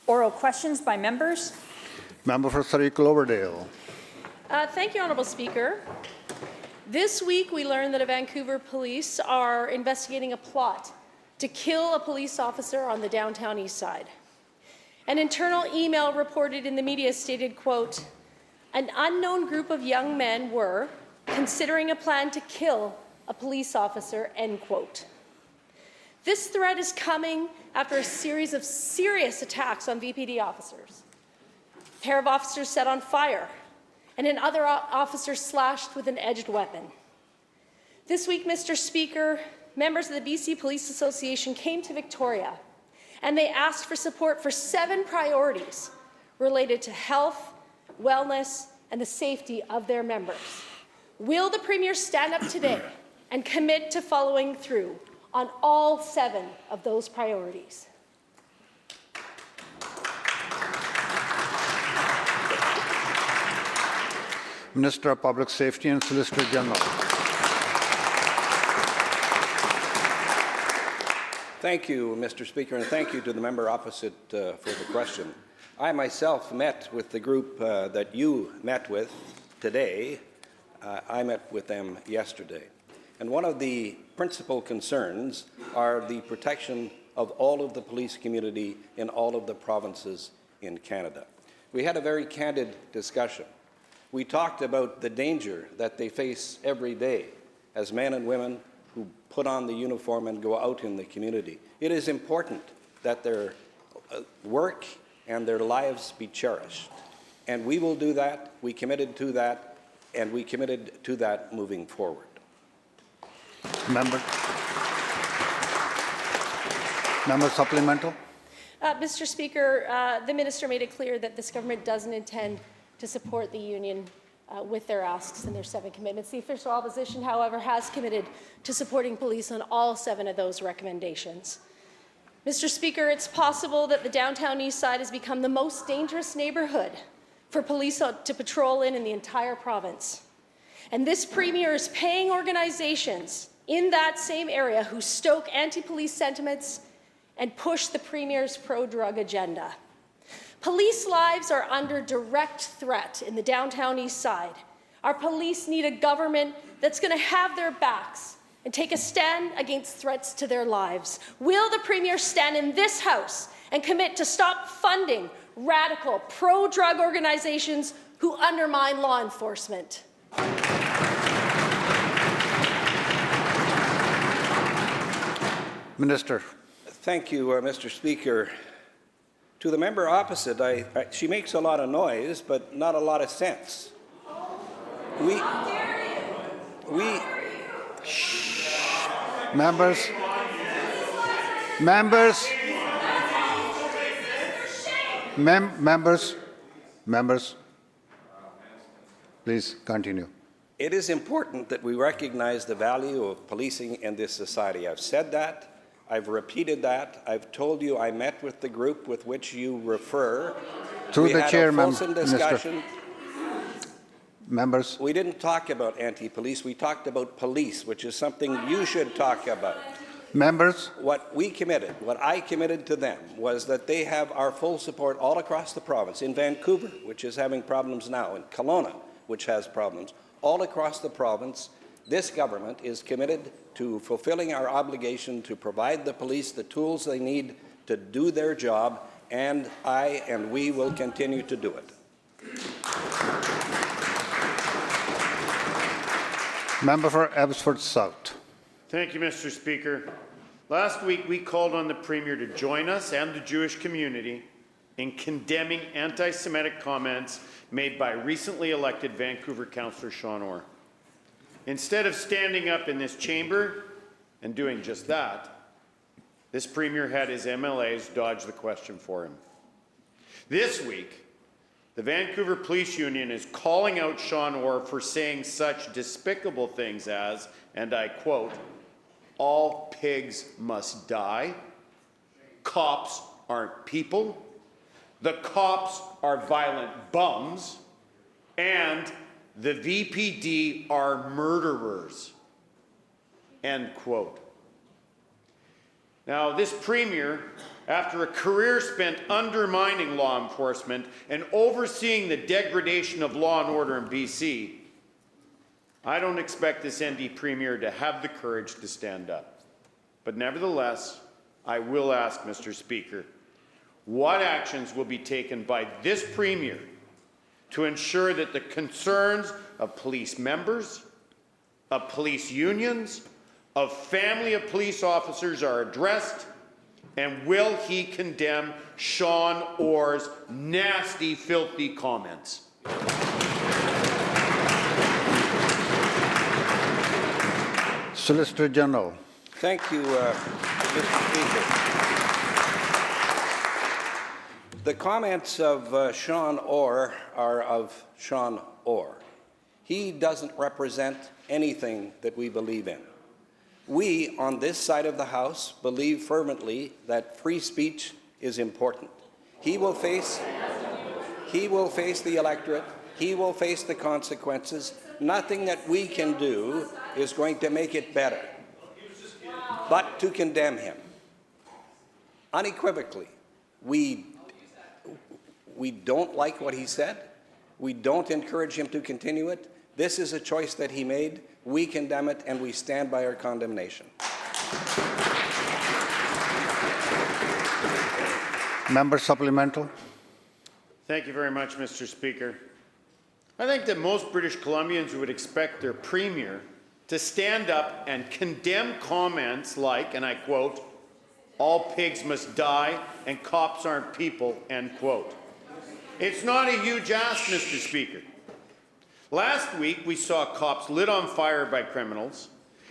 Oral questions by members. Member for Surrey Cloverdale. Thank you, Honourable Speaker. This week we learned that Vancouver police are investigating a plot to kill a police officer on the downtown east side. An internal email reported in the media stated, quote, "An unknown group of young men were considering a plan to kill a police officer," end quote. This threat is coming after a series of serious attacks on VPD officers. A pair of officers set on fire, and another officer slashed with an edged weapon. This week, Mr. Speaker, members of the BC Police Association came to Victoria, and they asked for support for 7 priorities related to health, wellness, and the safety of their members. Will the Premier stand up today and commit to following through on all 7 of those priorities? Minister of Public Safety and Solicitor General. Thank you, Mr. Speaker, and thank you to the member opposite for the question. I myself met with the group that you met with today. I met with them yesterday. And one of the principal concerns are the protection of all of the police community in all of the provinces in Canada. We had a very candid discussion. We talked about the danger that they face every day as men and women who put on the uniform and go out in the community. It is important that their work and their lives be cherished. And we will do that. We committed to that, and we committed to that moving forward. Member supplemental. Mr. Speaker, the Minister made it clear that this government doesn't intend to support the union with their asks and their 7 commitments. The official opposition, however, has committed to supporting police on all 7 of those recommendations. Mr. Speaker, it's possible that the downtown east side has become the most dangerous neighbourhood for police to patrol in the entire province. And this Premier is paying organizations in that same area who stoke anti-police sentiments and push the Premier's pro-drug agenda. Police lives are under direct threat in the downtown east side. Our police need a government that's going to have their backs and take a stand against threats to their lives. Will the Premier stand in this House and commit to stop funding radical pro-drug organizations who undermine law enforcement? Minister. Thank you, Mr. Speaker. To the member opposite, she makes a lot of noise, but not a lot of sense. Members, please continue. It is important that we recognize the value of policing in this society. I've said that. I've repeated that. I've told you I met with the group with which you refer. Through the chair, discussion. Members. We didn't talk about anti-police. We talked about police, which is something you should talk about. Members. What I committed to them was that they have our full support all across the province, in Vancouver, which is having problems now, in Kelowna, which has problems. All across the province, this government is committed to fulfilling our obligation to provide the police the tools they need to do their job, and we will continue to do it. Member for Abbotsford South. Thank you, Mr. Speaker. Last week, we called on the Premier to join us and the Jewish community in condemning anti-Semitic comments made by recently elected Vancouver Councillor Sean Orr. Instead of standing up in this chamber and doing just that, this Premier had his MLAs dodge the question for him. This week, the Vancouver Police Union is calling out Sean Orr for saying such despicable things as, and I quote, "All pigs must die," "Cops aren't people," "The cops are violent bums," and "The VPD are murderers," end quote. Now, this Premier, after a career spent undermining law enforcement and overseeing the degradation of law and order in BC, I don't expect this ND Premier to have the courage to stand up. But nevertheless, I will ask, Mr. Speaker, what actions will be taken by this Premier to ensure that the concerns of police members, of police unions, of family of police officers are addressed, and will he condemn Sean Orr's nasty, filthy comments? Solicitor General. Thank you, Mr. Speaker. The comments of Sean Orr are of Sean Orr. He doesn't represent anything that we believe in. We, on this side of the House, believe fervently that free speech is important. He will face the electorate. He will face the consequences. Nothing that we can do is going to make it better, but to condemn him. Unequivocally, we don't like what he said. We don't encourage him to continue it. This is a choice that he made. We condemn it, and we stand by our condemnation. Member supplemental. Thank you very much, Mr. Speaker. I think that most British Columbians would expect their Premier to stand up and condemn comments like, and I quote, "all pigs must die and cops aren't people," end quote. It's not a huge ask, Mr. Speaker. Last week, we saw cops lit on fire by criminals,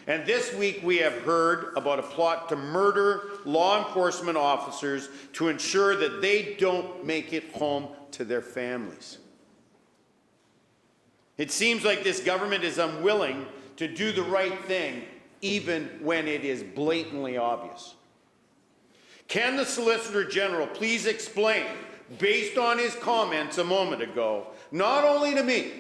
and this week we have heard about a plot to murder law enforcement officers to ensure that they don't make it home to their families. It seems like this government is unwilling to do the right thing, even when it is blatantly obvious. Can the Solicitor General please explain, based on his comments a moment ago, not only to me,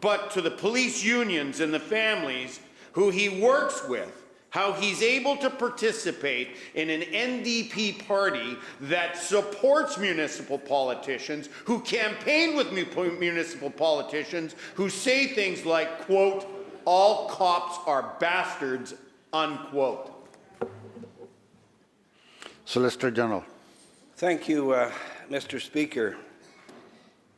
but to the police unions and the families who he works with, how he's able to participate in an NDP party that supports municipal politicians, who campaign with municipal politicians, who say things like, quote, "all cops are bastards," unquote. Solicitor General. Thank you, Mr. Speaker.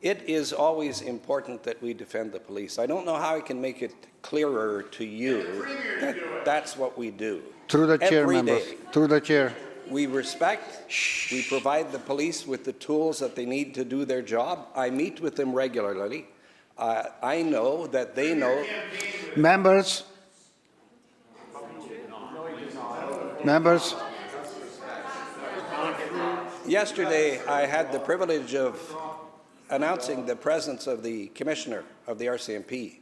It is always important that we defend the police. I don't know how I can make it clearer to you that that's what we do. Through the chair, Every members. day. Through the chair. We respect, we provide the police with the tools that they need to do their job. I meet with them regularly. I know that they know. Members. Members. Yesterday, I had the privilege of announcing the presence of the Commissioner of the RCMP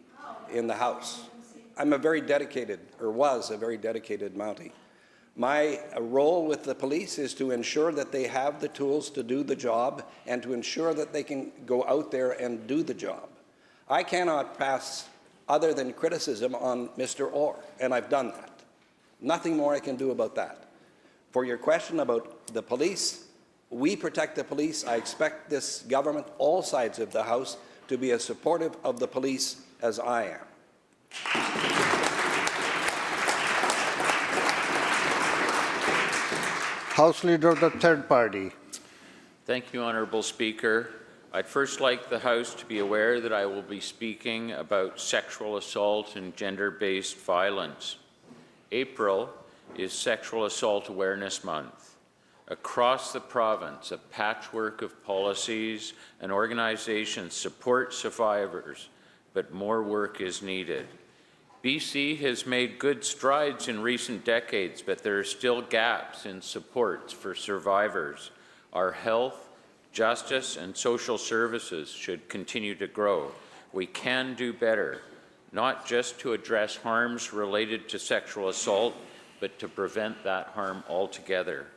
in the House. I'm a very dedicated, or was a very dedicated Mountie. My role with the police is to ensure that they have the tools to do the job and to ensure that they can go out there and do the job. I cannot pass other than criticism on Mr. Orr, and I've done that. Nothing more I can do about that. For your question about the police, we protect the police. I expect this government, all sides of the House, to be as supportive of the police as I am. House Leader of the Third Party. Thank you, Honourable Speaker. I'd first like the House to be aware that I will be speaking about sexual assault and gender-based violence. April is Sexual Assault Awareness Month. Across the province, a patchwork of policies and organizations support survivors, but more work is needed. BC has made good strides in recent decades, but there are still gaps in supports for survivors. Our health, justice, and social services should continue to grow. We can do better, not just to address harms related to sexual assault, but to prevent that harm altogether.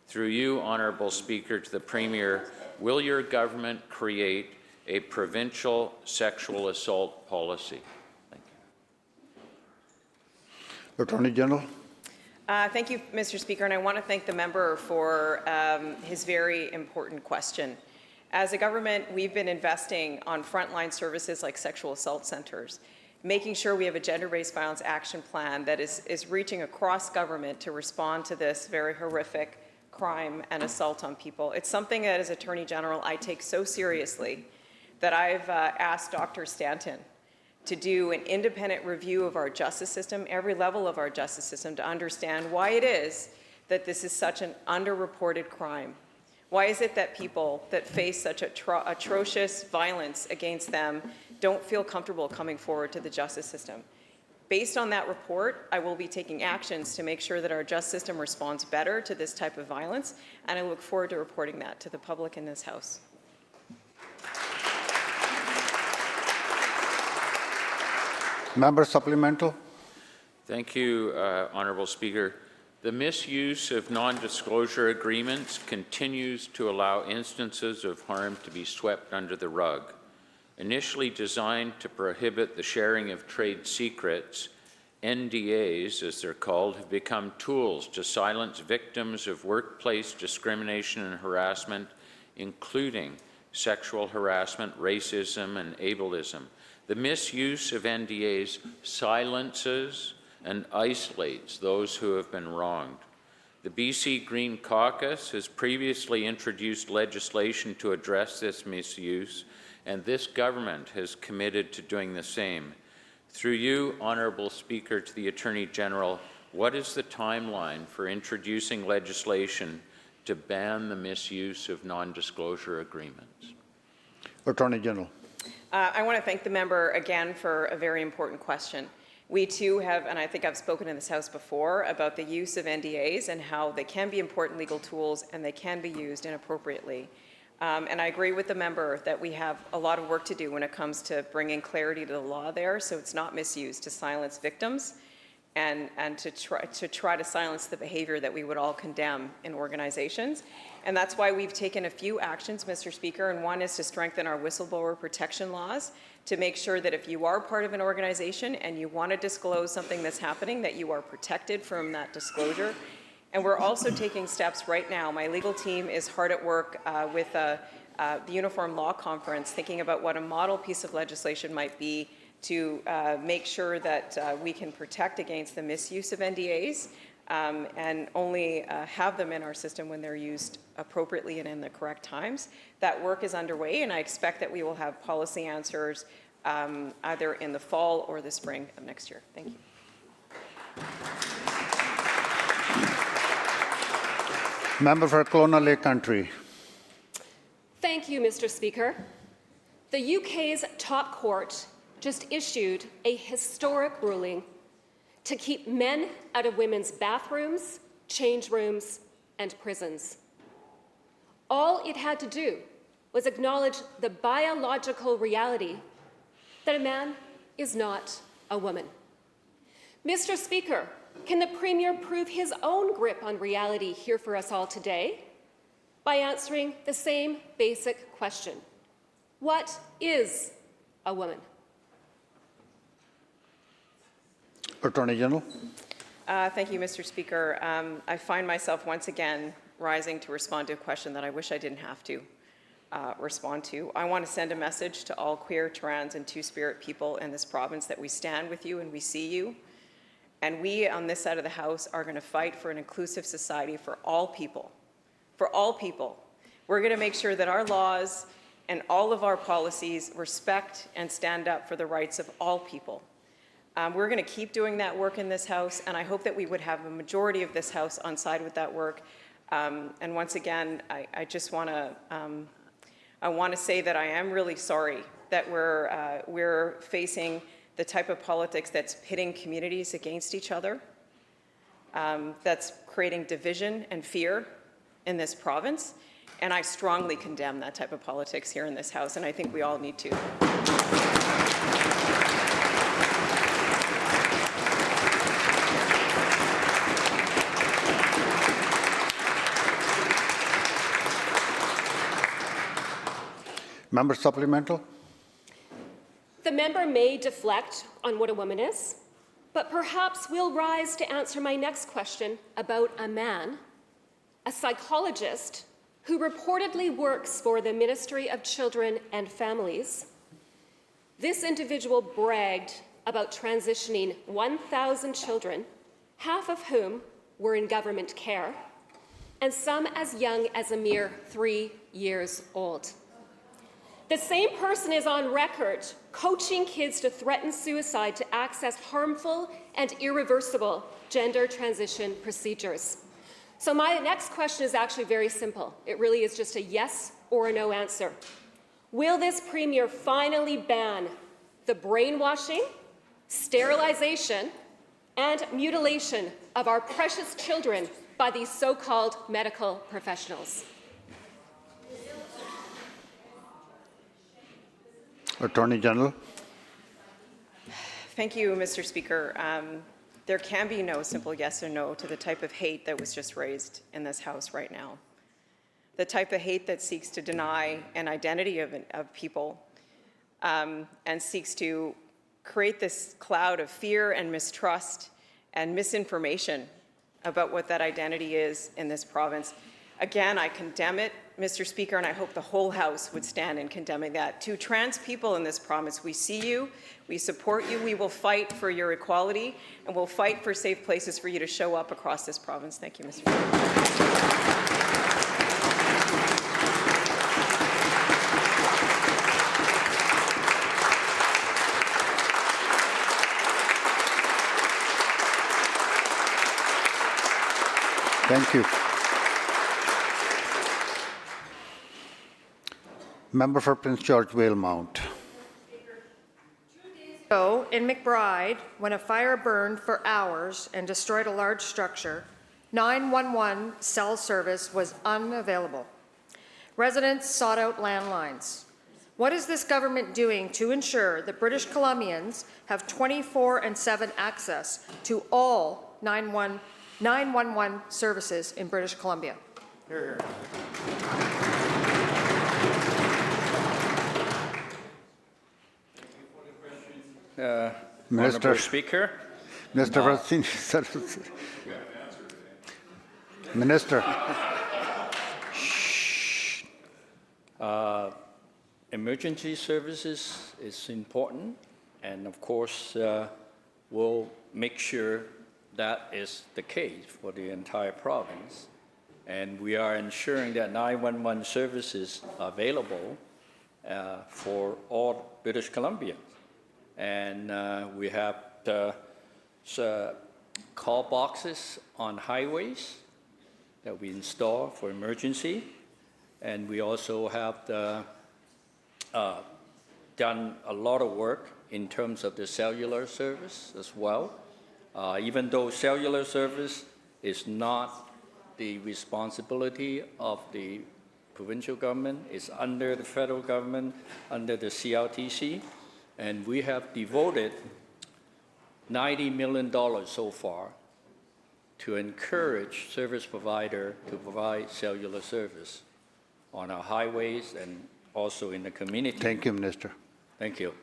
Through you, Honourable Speaker, to the Premier, will your government create a provincial sexual assault policy? Thank you. Attorney General. Thank you, Mr. Speaker, and I want to thank the member for his very important question. As a government, we've been investing on frontline services like sexual assault centers, making sure we have a gender-based violence action plan that is reaching across government to respond to this very horrific crime and assault on people. It's something that, as Attorney General, I take so seriously that I've asked Dr. Stanton to do an independent review of our justice system, every level of our justice system, to understand why it is that this is such an underreported crime. Why is it that people that face such atrocious violence against them don't feel comfortable coming forward to the justice system? Based on that report, I will be taking actions to make sure that our justice system responds better to this type of violence, and I look forward to reporting that to the public in this House. Member supplemental. Thank you, Honourable Speaker. The misuse of non-disclosure agreements continues to allow instances of harm to be swept under the rug. Initially designed to prohibit the sharing of trade secrets, NDAs, as they're called, have become tools to silence victims of workplace discrimination and harassment, including sexual harassment, racism, and ableism. The misuse of NDAs silences and isolates those who have been wronged. The BC Green Caucus has previously introduced legislation to address this misuse, and this government has committed to doing the same. Through you, Honourable Speaker, to the Attorney General, what is the timeline for introducing legislation to ban the misuse of non-disclosure agreements? Attorney General. I want to thank the member again for a very important question. We too have, and I think I've spoken in this House before, about the use of NDAs and how they can be important legal tools and they can be used inappropriately. And I agree with the member that we have a lot of work to do when it comes to bringing clarity to the law there, so it's not misused to silence victims and to try to silence the behavior that we would all condemn in organizations. And that's why we've taken a few actions, Mr. Speaker, and one is to strengthen our whistleblower protection laws to make sure that if you are part of an organization and you want to disclose something that's happening, that you are protected from that disclosure. And we're also taking steps right now. My legal team is hard at work with the Uniform Law Conference, thinking about what a model piece of legislation might be to make sure that we can protect against the misuse of NDAs and only have them in our system when they're used appropriately and in the correct times. That work is underway, and I expect that we will have policy answers either in the fall or the spring of next year. Thank you. Member for Kelowna Lake Country. Thank you, Mr. Speaker. The UK's top court just issued a historic ruling to keep men out of women's bathrooms, change rooms, and prisons. All it had to do was acknowledge the biological reality that a man is not a woman. Mr. Speaker, can the Premier prove his own grip on reality here for us all today? By answering the same basic question: what is a woman? Attorney General. Thank you, Mr. Speaker. I find myself once again rising to respond to a question that I wish I didn't have to respond to. I want to send a message to all queer, trans, and two-spirit people in this province that we stand with you and we see you. And we on this side of the House are going to fight for an inclusive society for all people. For all people. We're going to make sure that our laws and all of our policies respect and stand up for the rights of all people. We're going to keep doing that work in this House, and I hope that we would have a majority of this House on side with that work. And once again, I just want to say that I am really sorry that we're facing the type of politics that's pitting communities against each other, that's creating division and fear in this province. And I strongly condemn that type of politics here in this House, and I think we all need to. Member supplemental. The member may deflect on what a woman is, But perhaps we'll rise to answer my next question about a man, a psychologist who reportedly works for the Ministry of Children and Families. This individual bragged about transitioning 1,000 children, half of whom were in government care, and some as young as a mere 3 years old. The same person is on record coaching kids to threaten suicide to access harmful and irreversible gender transition procedures. So my next question is actually very simple. It really is just a yes or a no answer. Will this Premier finally ban the brainwashing, sterilization, and mutilation of our precious children by these so-called medical professionals? Attorney General. Thank you, Mr. Speaker. There can be no simple yes or no to the type of hate that was just raised in this House right now. The type of hate that seeks to deny an identity of people and seeks to create this cloud of fear and mistrust and misinformation about what that identity is in this province. Again, I condemn it, Mr. Speaker, and I hope the whole House would stand in condemning that. To trans people in this province, we see you, we support you, we will fight for your equality, and we'll fight for safe places for you to show up across this province. Thank you, Mr. Speaker. Thank you. Member for Prince George Valemount. ago in McBride, when a fire burned for hours and destroyed a large structure, 911 cell service was unavailable. Residents sought out landlines. What is this government doing to ensure that British Columbians have 24/7 access to all 911 services in British Columbia? Here, here. Minister. Honourable Speaker. Minister Minister. Emergency services is important, and of course, we'll make sure that is the case for the entire province. And we are ensuring that 911 services are available for all British Columbians. And we have the call boxes on highways that we install for emergency. And we also have done a lot of work in terms of the cellular service as well. Even though cellular service is not the responsibility of the provincial government, it's under the federal government, under the CRTC. And we have devoted $90 million so far to encourage service provider to provide cellular service on our highways and also in the community. Thank you, Minister. Thank you.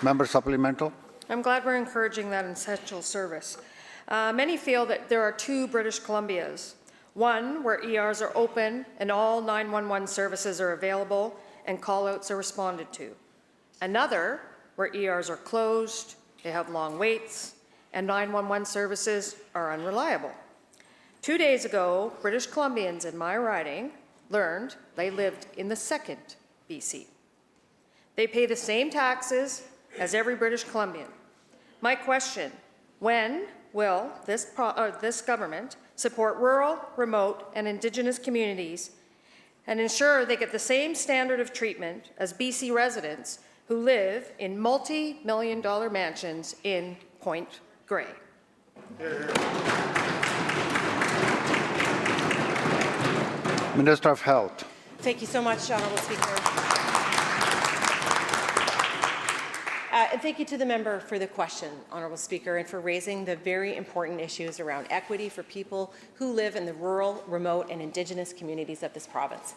Member supplemental. I'm glad we're encouraging that essential service. Many feel that there are two British Columbias. One, where ERs are open and all 911 services are available and call-outs are responded to. Another, where ERs are closed, they have long waits, and 911 services are unreliable. 2 days ago, British Columbians in my riding learned they lived in the second BC. They pay the same taxes as every British Columbian. My question, when will this government support rural, remote, and Indigenous communities and ensure they get the same standard of treatment as BC residents who live in multi-million-dollar mansions in Point Grey? Minister of Health. Thank you so much, Honourable Speaker. And thank you to the member for the question, Honourable Speaker, and for raising the very important issues around equity for people who live in the rural, remote, and Indigenous communities of this province.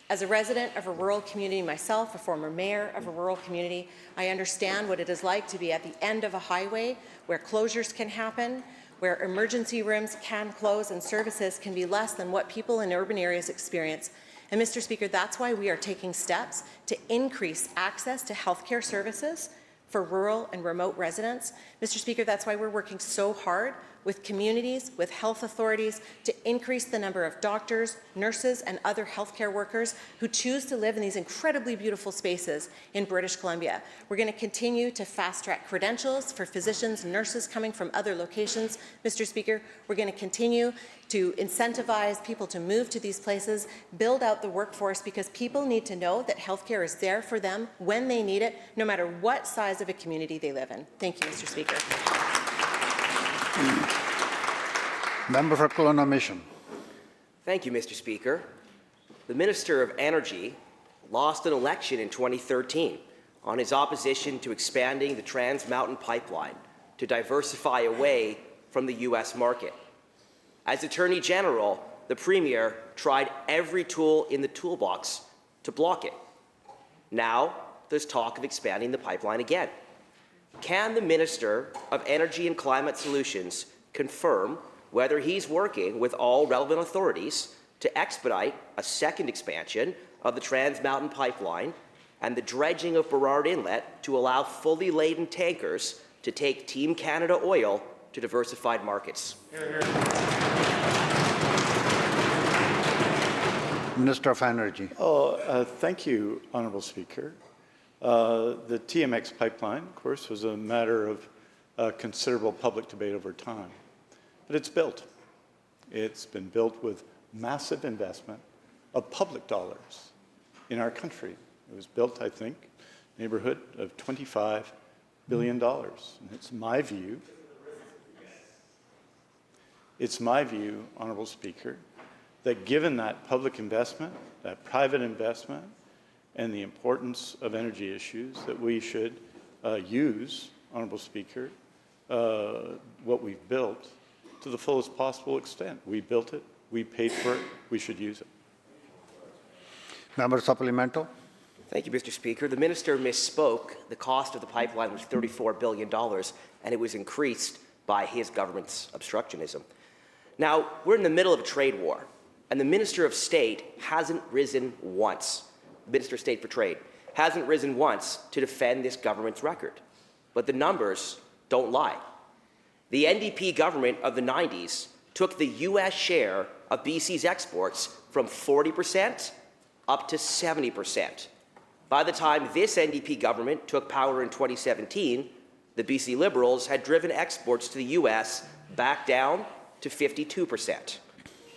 As a resident of a rural community myself, a former mayor of a rural community, I understand what it is like to be at the end of a highway where closures can happen, where emergency rooms can close and services can be less than what people in urban areas experience. And Mr. Speaker, that's why we are taking steps to increase access to healthcare services for rural and remote residents. Mr. Speaker, that's why we're working so hard with communities, with health authorities, to increase the number of doctors, nurses, and other healthcare workers who choose to live in these incredibly beautiful spaces in British Columbia. We're going to continue to fast-track credentials for physicians and nurses coming from other locations. Mr. Speaker, we're going to continue to incentivize people to move to these places, build out the workforce, because people need to know that healthcare is there for them when they need it, no matter what size of a community they live in. Thank you, Mr. Speaker. Member for Kelowna Mission. Thank you, Mr. Speaker. The Minister of Energy lost an election in 2013 on his opposition to expanding the Trans Mountain Pipeline to diversify away from the U.S. market. As Attorney General, the Premier tried every tool in the toolbox to block it. Now, there's talk of expanding the pipeline again. Can the Minister of Energy and Climate Solutions confirm whether he's working with all relevant authorities to expedite a second expansion of the Trans Mountain Pipeline and the dredging of Burrard Inlet to allow fully laden tankers to take Team Canada oil to diversified markets? Minister of Energy. Thank you, Honourable Speaker. The TMX pipeline, of course, was a matter of considerable public debate over time. But it's built. It's been built with massive investment of public dollars in our country. It was built, I think, neighborhood of $25 billion. And it's my view, Honourable Speaker, that given that public investment, that private investment, and the importance of energy issues, that we should use, Honourable Speaker, what we've built to the fullest possible extent. We built it, we paid for it, we should use it. Member supplemental. Thank you, Mr. Speaker. The Minister misspoke. The cost of the pipeline was $34 billion, and it was increased by his government's obstructionism. Now, we're in the middle of a trade war, and the Minister of State hasn't risen once. Minister of State for Trade hasn't risen once to defend this government's record. But the numbers don't lie. The NDP government of the 90s took the U.S. share of BC's exports from 40% up to 70%. By the time this NDP government took power in 2017, the BC Liberals had driven exports to the U.S. back down to 52%.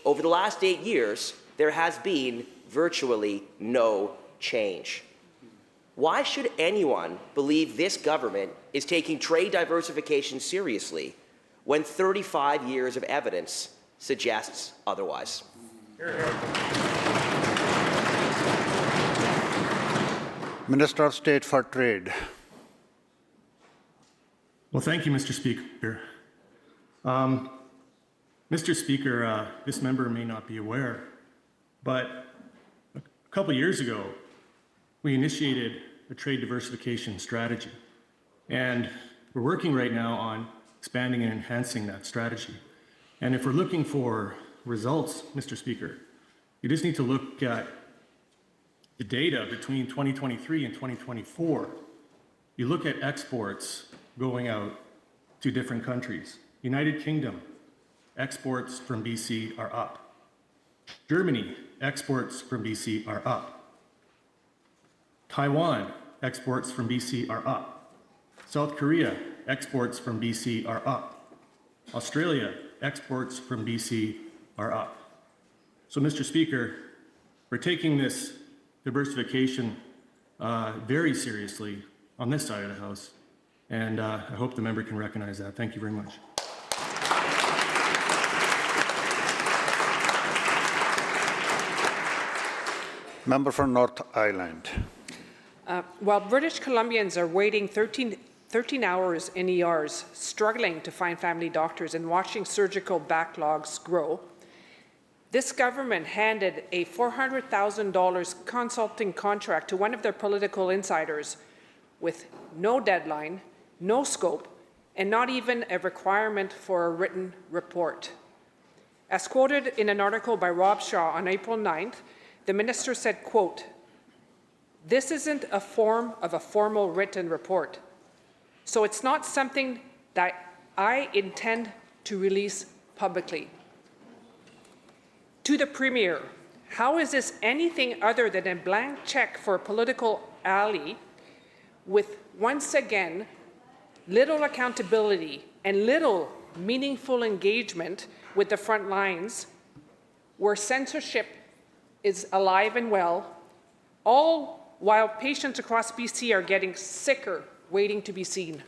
Over the last 8 years, there has been virtually no change. Why should anyone believe this government is taking trade diversification seriously when 35 years of evidence suggests otherwise? Minister of State for Trade. Well, thank you, Mr. Speaker. Mr. Speaker, this member may not be aware, but a couple years ago, we initiated a trade diversification strategy, and we're working right now on expanding and enhancing that strategy. And if we're looking for results, Mr. Speaker, you just need to look at the data between 2023 and 2024. You look at exports going out to different countries. United Kingdom, exports from BC are up. Germany, exports from BC are up. Taiwan, exports from BC are up. South Korea, exports from BC are up. Australia, exports from BC are up. So, Mr. Speaker, we're taking this diversification very seriously on this side of the House, and I hope the member can recognize that. Thank you very much. Member for North Island. While British Columbians are waiting 13 hours in ERs, struggling to find family doctors and watching surgical backlogs grow, This government handed a $400,000 consulting contract to one of their political insiders with no deadline, no scope, and not even a requirement for a written report. As quoted in an article by Rob Shaw on April 9th, the minister said, quote, "This isn't a form of a formal written report, so it's not something that I intend to release publicly." To the Premier, how is this anything other than a blank check for a political ally with, once again, little accountability and little meaningful engagement with the front lines, where censorship is alive and well, all while patients across BC are getting sicker waiting to be seen?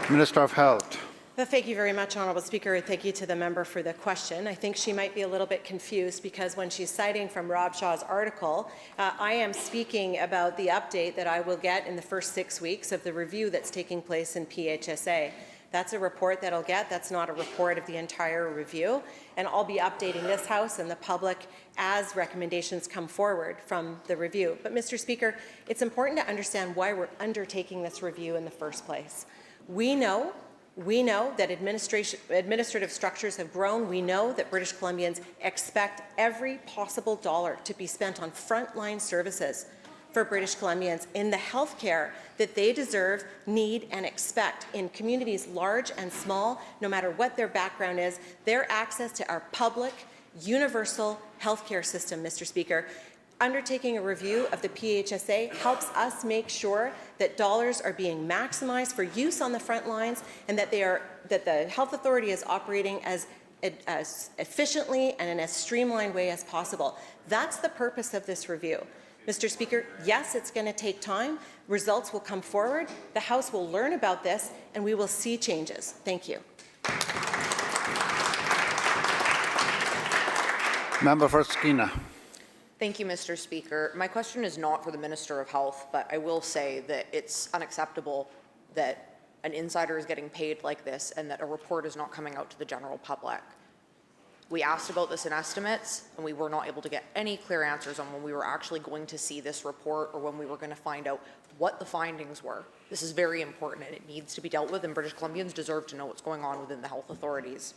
Minister of Health. Well, thank you very much, Honourable Speaker, and thank you to the member for the question. I think she might be a little bit confused because when she's citing from Rob Shaw's article, I am speaking about the update that I will get in the first 6 weeks of the review that's taking place in PHSA. That's a report that I'll get. That's not a report of the entire review. And I'll be updating this House and the public as recommendations come forward from the review. But, Mr. Speaker, it's important to understand why we're undertaking this review in the first place. We know that administrative structures have grown. We know that British Columbians expect every possible dollar to be spent on frontline services for British Columbians in the health care that they deserve, need, and expect in communities large and small, no matter what their background is. Their access to our public, universal health care system, Mr. Speaker. Undertaking a review of the PHSA helps us make sure that dollars are being maximized for use on the front lines and that the Health Authority is operating as efficiently and in as streamlined way as possible. That's the purpose of this review. Mr. Speaker, yes, it's going to take time. Results will come forward. The House will learn about this and we will see changes. Thank you. Member for Skeena. Thank you, Mr. Speaker. My question is not for the Minister of Health, but I will say that it's unacceptable that an insider is getting paid like this and that a report is not coming out to the general public. We asked about this in estimates, and we were not able to get any clear answers on when we were actually going to see this report or when we were going to find out what the findings were. This is very important, and it needs to be dealt with, and British Columbians deserve to know what's going on within the health authorities.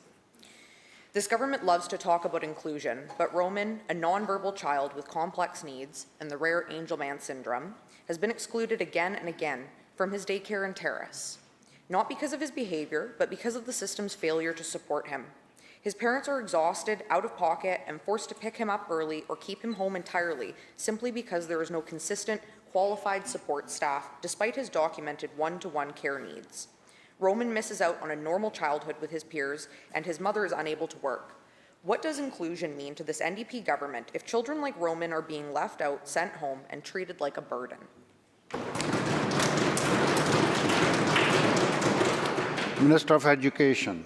This government loves to talk about inclusion, but Roman, a nonverbal child with complex needs and the rare Angelman syndrome, has been excluded again and again from his daycare and terrace. Not because of his behavior, but because of the system's failure to support him. His parents are exhausted, out of pocket, and forced to pick him up early or keep him home entirely, simply because there is no consistent, qualified support staff, despite his documented one-to-one care needs. Roman misses out on a normal childhood with his peers, and his mother is unable to work. What does inclusion mean to this NDP government if children like Roman are being left out, sent home, and treated like a burden? Minister of Education.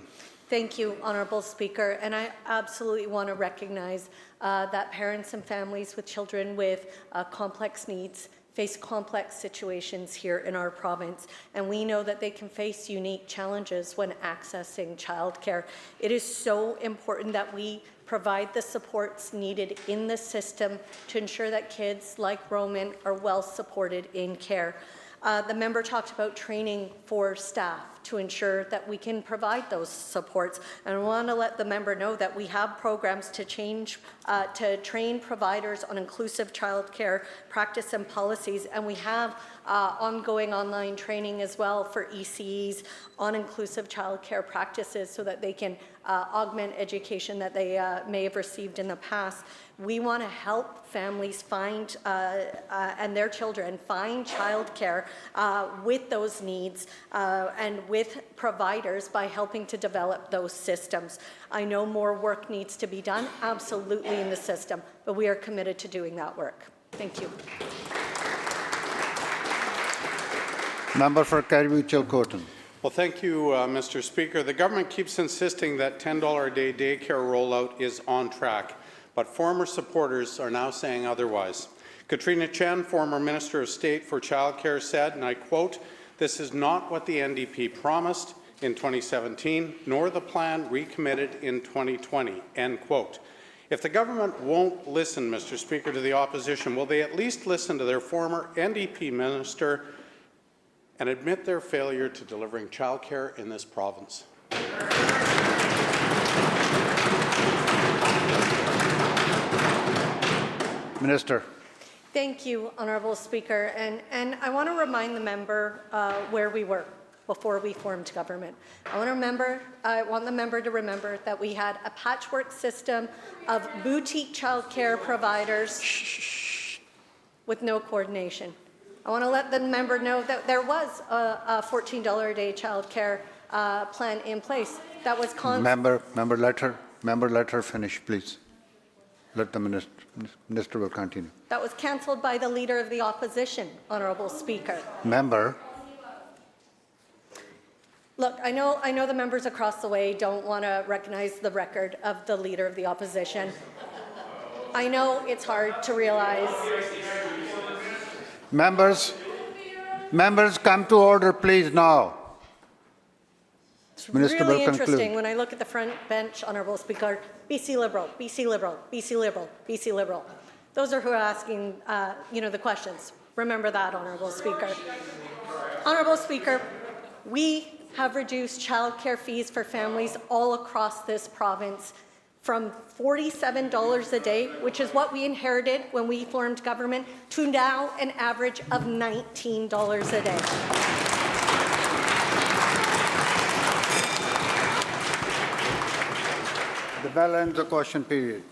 Thank you, Honourable Speaker. And I absolutely want to recognize that parents and families with children with complex needs face complex situations here in our province, and we know that they can face unique challenges when accessing childcare. It is so important that we provide the supports needed in the system to ensure that kids like Roman are well supported in care. The member talked about training for staff to ensure that we can provide those supports. And I want to let the member know that we have programs to train providers on inclusive childcare practice and policies, and we have ongoing online training as well for ECEs on inclusive childcare practices so that they can augment education that they may have received in the past. We want to help families find and their children find childcare with those needs and with providers by helping to develop those systems. I know more work needs to be done, absolutely, in the system, but we are committed to doing that work. Thank you. Member for Caribou-Chilcotin. Well, thank you, Mr. Speaker. The government keeps insisting that $10 a day daycare rollout is on track, but former supporters are now saying otherwise. Katrina Chen, former Minister of State for Childcare, said, and I quote, This is not what the NDP promised in 2017, nor the plan recommitted in 2020, end quote. If the government won't listen, Mr. Speaker, to the opposition, will they at least listen to their former NDP minister and admit their failure to delivering childcare in this province? Minister. Thank you, Honourable Speaker. And I want to remind the member where we were before we formed government. I want the member to remember that we had a patchwork system of boutique childcare providers with no coordination. I want to let the member know that there was a $14 a day childcare plan in place that was Member, let her finish, please. Let the minister will continue. that was cancelled by the Leader of the Opposition, Honourable Speaker. Member. Look, I know the members across the way don't want to recognize the record of the Leader of the Opposition. I know it's hard to realize. Members, come to order, please, now. It's Minister really will conclude. interesting when I look at the front bench, Honourable Speaker. BC Liberal, BC Liberal, BC Liberal, BC Liberal. Those are who are asking, the questions. Remember that, Honourable Speaker. Honourable Speaker, we have reduced childcare fees for families all across this province from $47 a day, which is what we inherited when we formed government, to now an average of $19 a day. The bell ends the question period.